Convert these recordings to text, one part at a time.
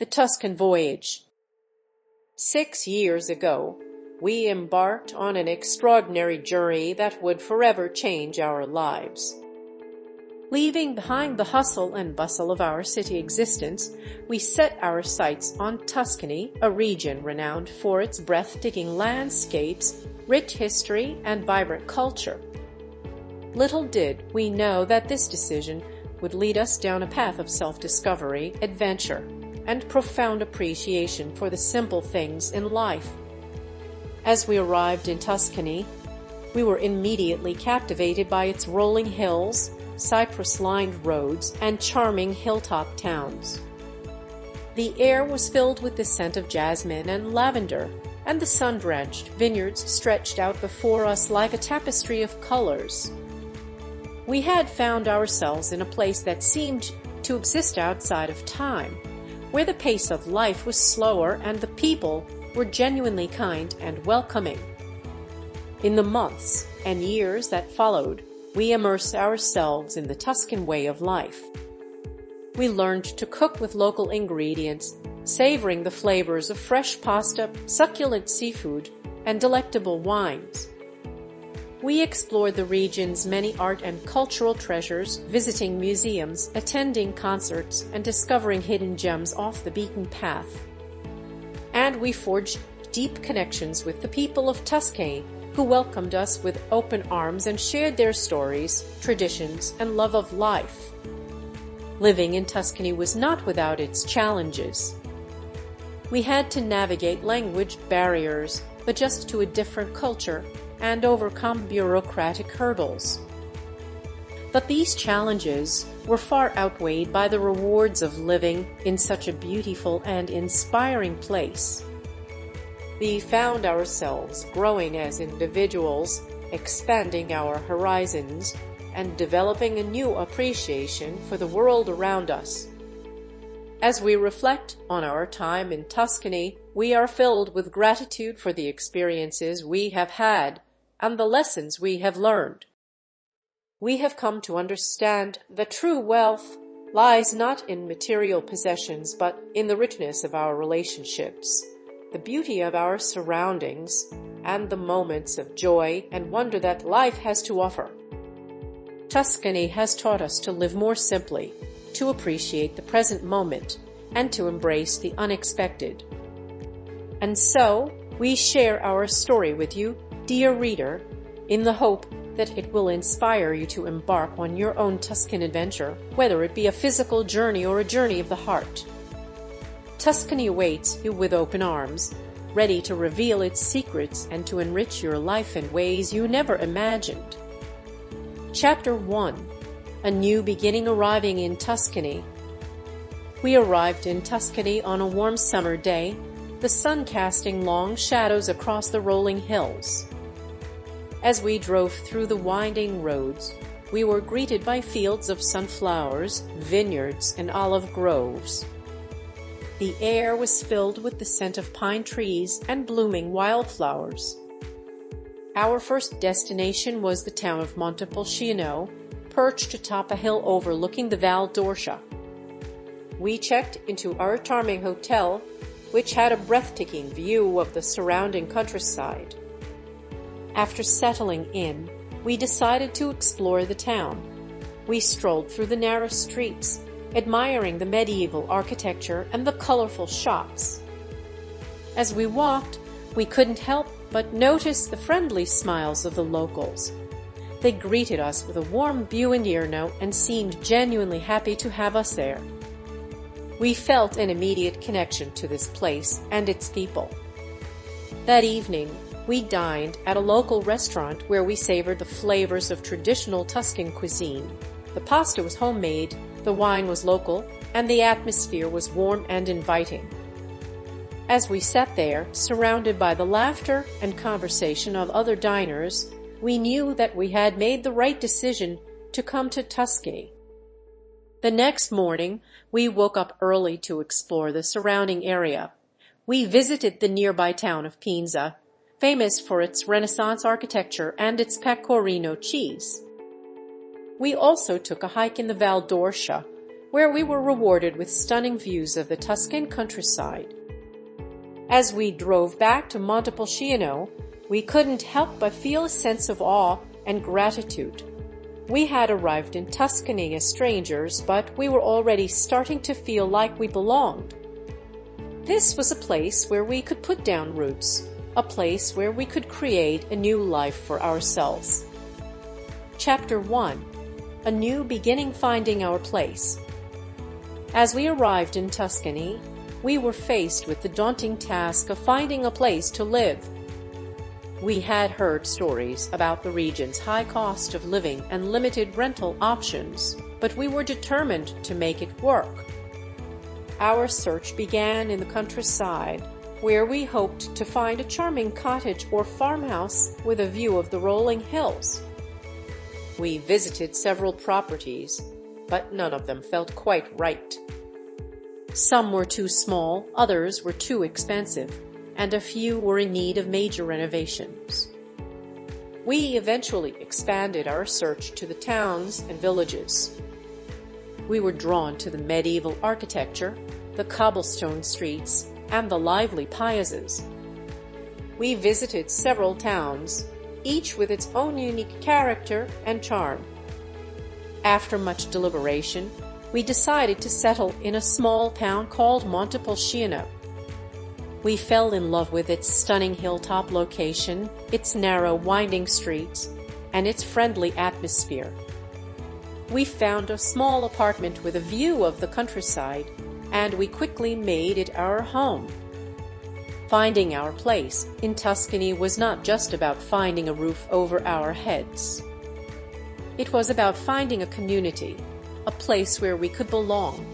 The Tuscan Voyage. 6 years ago, we embarked on an extraordinary journey that would forever change our lives. Leaving behind the hustle and bustle of our city existence, we set our sights on Tuscany, a region renowned for its breathtaking landscapes, rich history, and vibrant culture. Little did we know that this decision would lead us down a path of self-discovery, adventure, and profound appreciation for the simple things in life. As we arrived in Tuscany, we were immediately captivated by its rolling hills, cypress-lined roads, and charming hilltop towns. The air was filled with the scent of jasmine and lavender, and the sun-drenched vineyards stretched out before us like a tapestry of colors. We had found ourselves in a place that seemed to exist outside of time, where the pace of life was slower and the people were genuinely kind and welcoming. In the months and years that followed, we immersed ourselves in the Tuscan way of life. We learned to cook with local ingredients, savoring the flavors of fresh pasta, succulent seafood, and delectable wines. We explored the region's many art and cultural treasures, visiting museums, attending concerts, and discovering hidden gems off the beaten path. And we forged deep connections with the people of Tuscany, who welcomed us with open arms and shared their stories, traditions, and love of life. Living in Tuscany was not without its challenges. We had to navigate language barriers, adjust to a different culture, and overcome bureaucratic hurdles. But these challenges were far outweighed by the rewards of living in such a beautiful and inspiring place. We found ourselves growing as individuals, expanding our horizons, and developing a new appreciation for the world around us. As we reflect on our time in Tuscany, we are filled with gratitude for the experiences we have had and the lessons we have learned. We have come to understand that true wealth lies not in material possessions but in the richness of our relationships, the beauty of our surroundings, and the moments of joy and wonder that life has to offer. Tuscany has taught us to live more simply, to appreciate the present moment, and to embrace the unexpected. And so, we share our story with you, dear reader, in the hope that it will inspire you to embark on your own Tuscan adventure, whether it be a physical journey or a journey of the heart. Tuscany awaits you with open arms, ready to reveal its secrets and to enrich your life in ways you never imagined. Chapter 1. A New Beginning. Arriving in Tuscany. We arrived in Tuscany on a warm summer day, the sun casting long shadows across the rolling hills. As we drove through the winding roads, we were greeted by fields of sunflowers, vineyards, and olive groves. The air was filled with the scent of pine trees and blooming wildflowers. Our first destination was the town of Montepulciano, perched atop a hill overlooking the Val d'Orcia. We checked into our charming hotel, which had a breathtaking view of the surrounding countryside. After settling in, we decided to explore the town. We strolled through the narrow streets, admiring the medieval architecture and the colorful shops. As we walked, we couldn't help but notice the friendly smiles of the locals. They greeted us with a warm ear note and seemed genuinely happy to have us there. We felt an immediate connection to this place and its people. That evening, we dined at a local restaurant where we savored the flavors of traditional Tuscan cuisine. The pasta was homemade, the wine was local, and the atmosphere was warm and inviting. As we sat there, surrounded by the laughter and conversation of other diners, we knew that we had made the right decision to come to Tuscany. The next morning, we woke up early to explore the surrounding area. We visited the nearby town of Pinza, famous for its Renaissance architecture and its pecorino cheese. We also took a hike in the Val d'Orcia, where we were rewarded with stunning views of the Tuscan countryside. As we drove back to Montepulciano, we couldn't help but feel a sense of awe and gratitude. We had arrived in Tuscany as strangers, but we were already starting to feel like we belonged. This was a place where we could put down roots, a place where we could create a new life for ourselves. Chapter 1: A New Beginning, Finding Our Place. As we arrived in Tuscany, we were faced with the daunting task of finding a place to live. We had heard stories about the region's high cost of living and limited rental options, but we were determined to make it work. Our search began in the countryside, where we hoped to find a charming cottage or farmhouse with a view of the rolling hills. We visited several properties, but none of them felt quite right. Some were too small, others were too expensive, and a few were in need of major renovations. We eventually expanded our search to the towns and villages. We were drawn to the medieval architecture, the cobblestone streets, and the lively piazzas. We visited several towns, each with its own unique character and charm. After much deliberation, we decided to settle in a small town called Montepulciano. We fell in love with its stunning hilltop location, its narrow, winding streets, and its friendly atmosphere. We found a small apartment with a view of the countryside, and we quickly made it our home. Finding our place in Tuscany was not just about finding a roof over our heads. It was about finding a community, a place where we could belong.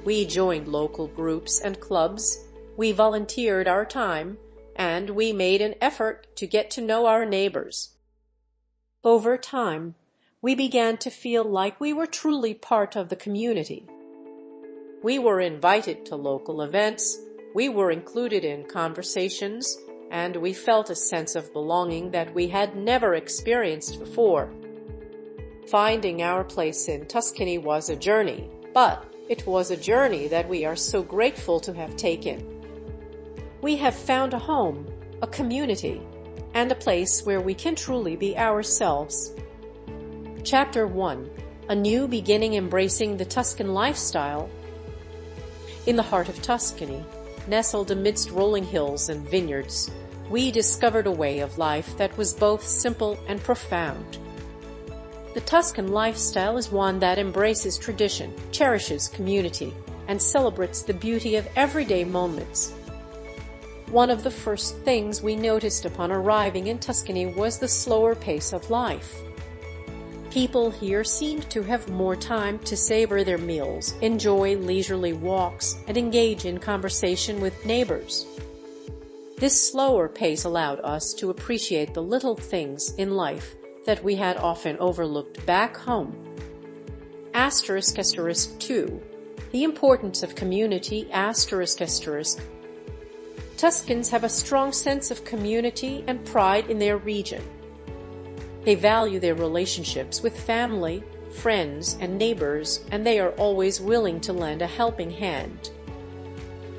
We joined local groups and clubs, we volunteered our time, and we made an effort to get to know our neighbors. Over time, we began to feel like we were truly part of the community. We were invited to local events, we were included in conversations, and we felt a sense of belonging that we had never experienced before. Finding our place in Tuscany was a journey, but it was a journey that we are so grateful to have taken. We have found a home, a community, and a place where we can truly be ourselves. Chapter 1: A New Beginning, Embracing the Tuscan Lifestyle. In the heart of Tuscany, nestled amidst rolling hills and vineyards, we discovered a way of life that was both simple and profound. The Tuscan lifestyle is one that embraces tradition, cherishes community, and celebrates the beauty of everyday moments. One of the first things we noticed upon arriving in Tuscany was the slower pace of life. People here seemed to have more time to savor their meals, enjoy leisurely walks, and engage in conversation with neighbors. This slower pace allowed us to appreciate the little things in life that we had often overlooked back home. **2. The importance of community**. Tuscans have a strong sense of community and pride in their region. They value their relationships with family, friends, and neighbors, and they are always willing to lend a helping hand.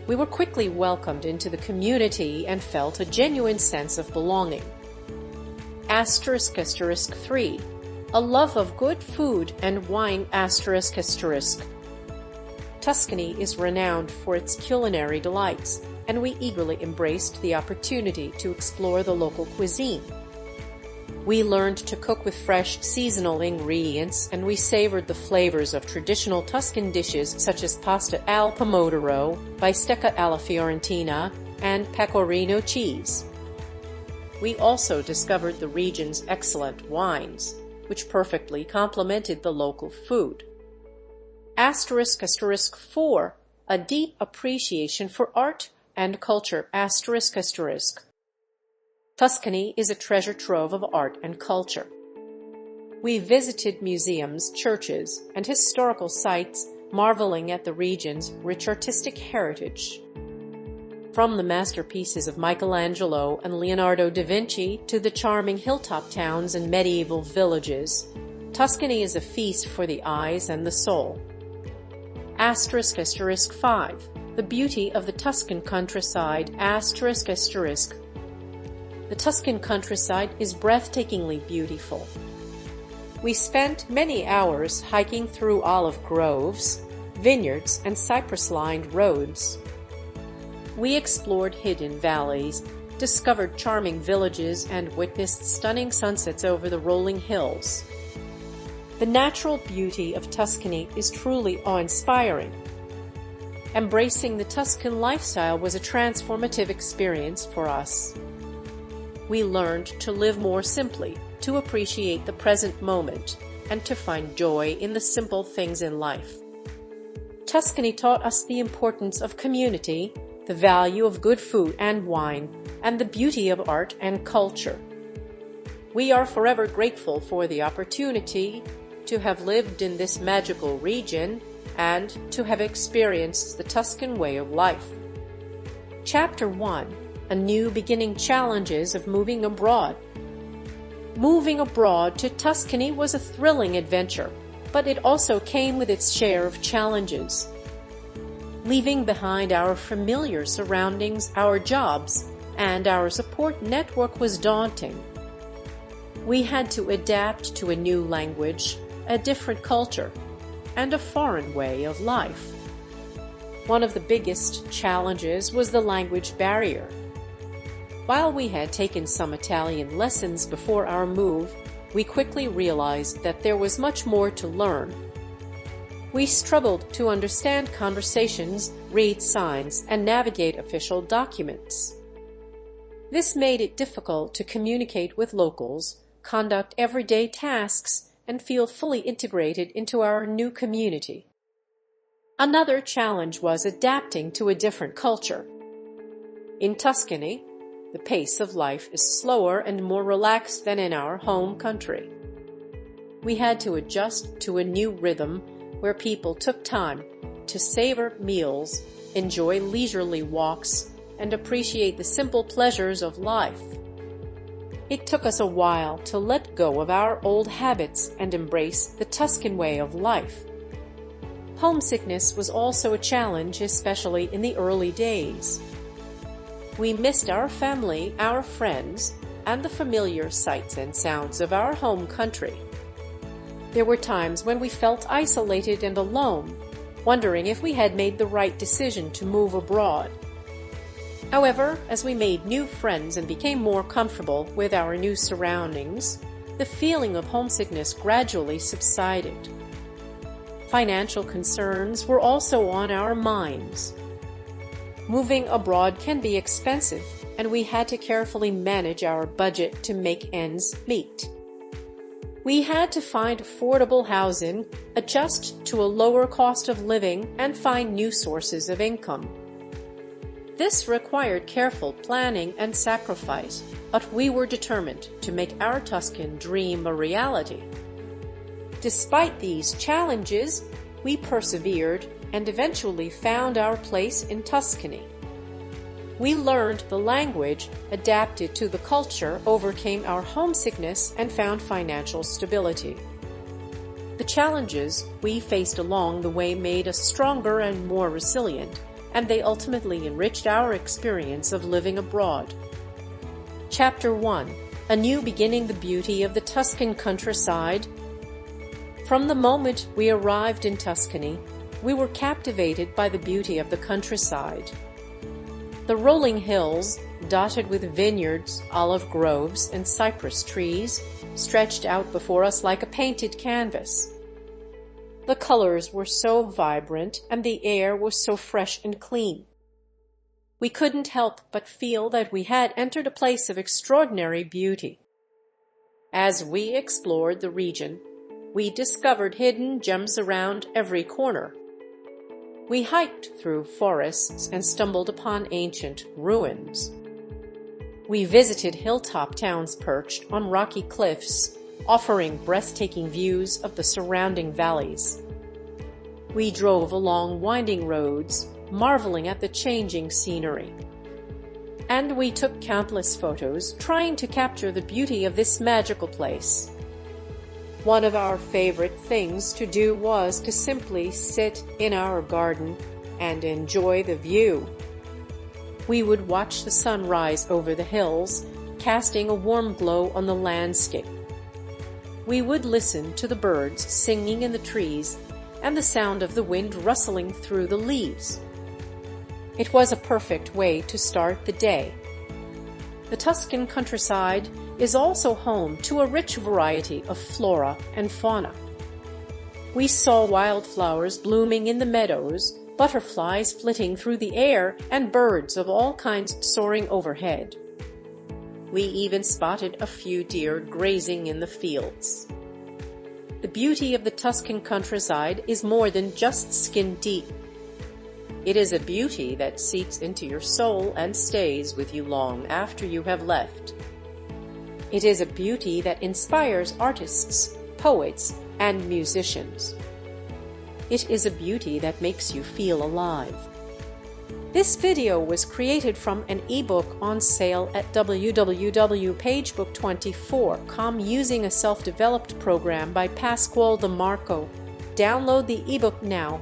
We were *quickly welcomed into the community and felt a genuine sense of belonging. *3. A love of good food and wine*. Tuscany is renowned for its culinary delights, and we eagerly embraced the opportunity to explore the local cuisine. We learned to cook with fresh, seasonal ingredients, and we savored the flavors of traditional Tuscan dishes such as pasta al pomodoro, bistecca alla fiorentina, and pecorino cheese. We also discovered the region's excellent wines, which perfectly complemented the local food. *4. A deep appreciation for art and culture*. Tuscany is a treasure trove of art and culture. We visited museums, churches, and historical sites, marveling at the region's rich artistic heritage. From the masterpieces of Michelangelo and Leonardo da Vinci to the charming hilltop towns and medieval villages, Tuscany is a feast for the eyes and the soul. ***5. The beauty of the Tuscan countryside. ***. The Tuscan countryside is breathtakingly beautiful. We spent many hours hiking through olive groves, vineyards, and cypress-lined roads. We explored hidden valleys, discovered charming villages, and witnessed stunning sunsets over the rolling hills. The natural beauty of Tuscany is truly awe-inspiring. Embracing the Tuscan lifestyle was a transformative experience for us. We learned to live more simply, to appreciate the present moment, and to find joy in the simple things in life. Tuscany taught us the importance of community, the value of good food and wine, and the beauty of art and culture. We are forever grateful for the opportunity to have lived in this magical region and to have experienced the Tuscan way of life. Chapter 1: A New Beginning. Challenges of Moving Abroad. Moving abroad to Tuscany was a thrilling adventure, but it also came with its share of challenges. Leaving behind our familiar surroundings, our jobs, and our support network was daunting. We had to adapt to a new language, a different culture, and a foreign way of life. One of the biggest challenges was the language barrier. While we had taken some Italian lessons before our move, we quickly realized that there was much more to learn. We struggled to understand conversations, read signs, and navigate official documents. This made it difficult to communicate with locals, conduct everyday tasks, and feel fully integrated into our new community. Another challenge was adapting to a different culture. In Tuscany, the pace of life is slower and more relaxed than in our home country. We had to adjust to a new rhythm where people took time to savor meals, enjoy leisurely walks, and appreciate the simple pleasures of life. It took us a while to let go of our old habits and embrace the Tuscan way of life. Homesickness was also a challenge, especially in the early days. We missed our family, our friends, and the familiar sights and sounds of our home country. There were times when we felt isolated and alone, wondering if we had made the right decision to move abroad. However, as we made new friends and became more comfortable with our new surroundings, the feeling of homesickness gradually subsided. Financial concerns were also on our minds. Moving abroad can be expensive, and we had to carefully manage our budget to make ends meet. We had to find affordable housing, adjust to a lower cost of living, and find new sources of income. This required careful planning and sacrifice, but we were determined to make our Tuscan dream a reality. Despite these challenges, we persevered and eventually found our place in Tuscany. We learned the language, adapted to the culture, overcame our homesickness, and found financial stability. The challenges we faced along the way made us stronger and more resilient, and they ultimately enriched our experience of living abroad. Chapter 1: A New Beginning. The Beauty of the Tuscan Countryside. From the moment we arrived in Tuscany, we were captivated by the beauty of the countryside. The rolling hills, dotted with vineyards, olive groves, and cypress trees, stretched out before us like a painted canvas. The colors were so vibrant, and the air was so fresh and clean. We couldn't help but feel that we had entered a place of extraordinary beauty. As we explored the region, we discovered hidden gems around every corner. We hiked through forests and stumbled upon ancient ruins. We visited hilltop towns perched on rocky cliffs, offering breathtaking views of the surrounding valleys. We drove along winding roads, marveling at the changing scenery. And we took countless photos, trying to capture the beauty of this magical place. One of our favorite things to do was to simply sit in our garden and enjoy the view. We would watch the sun rise over the hills, casting a warm glow on the landscape. We would listen to the birds singing in the trees and the sound of the wind rustling through the leaves. It was a perfect way to start the day. The Tuscan countryside is also home to a rich variety of flora and fauna. We saw wildflowers blooming in the meadows, butterflies flitting through the air, and birds of all kinds soaring overhead. We even spotted a few deer grazing in the fields. The beauty of the Tuscan countryside is more than just skin deep. It is a beauty that seeps into your soul and stays with you long after you have left. It is a beauty that inspires artists, poets, and musicians. It is a beauty that makes you feel alive. This video was created from an ebook on sale at www.pagebook24.com using a self-developed program by Pasquale DeMarco. Download the ebook now